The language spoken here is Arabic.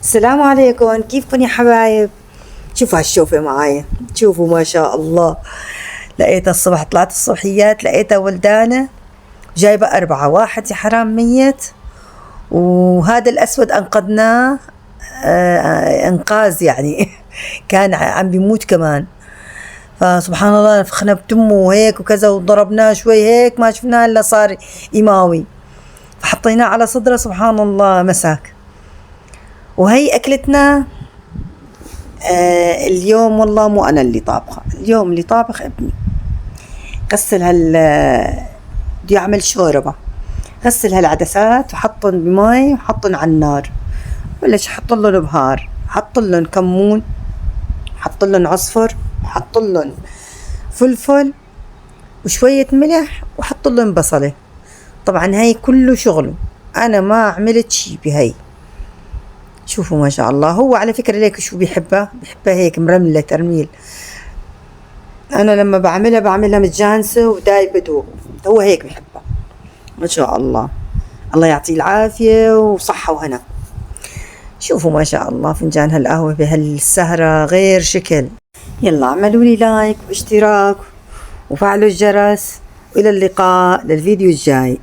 السلام عليكم، كيفكم يا حبايب؟ شوفوا هالشوفة معايا، شوفوا ما شاء الله. لقيتها الصبح، طلعت الصبحيات لقيتها ولدانة جايبة 4، واحد يا حرام ميت، وهذا الأسود أنقذناه إنقاذ يعني كان عم بيموت كمان. فسبحان الله نفخنا بتمه وهيك وكذا، وضربناه شوي هيك ما شفناه إلا صار إيماوي، فحطيناه على صدره سبحان الله مساك. وهي أكلتنا اليوم. والله مو أنا اللي طابخة اليوم، اللي طابخ ابني. غسل بده يعمل شوربة، غسل هالعدسات وحطن بمي وحطن على النار، بلش حط لهم بهار، حط لهم كمون، حط لهم عصفر، حط لهم فلفل وشوية ملح، وحط لهم بصلة. طبعا هاي كله شغله، أنا ما عملت شي بهاي. شوفوا ما شاء الله. هو على فكرة ليك شو بيحبها هيك مرملة ترميل. أنا لما بعملها متجانسة ودايبة دوب، هو هيك بيحبها ما شاء الله. الله يعطيه العافية وصحة وهنا. شوفوا ما شاء الله فنجان هالقهوة بهالسهرة غير شكل. يلا اعملوا لي لايك واشتراك وفعلوا الجرس، وإلى اللقاء للفيديو الجاي.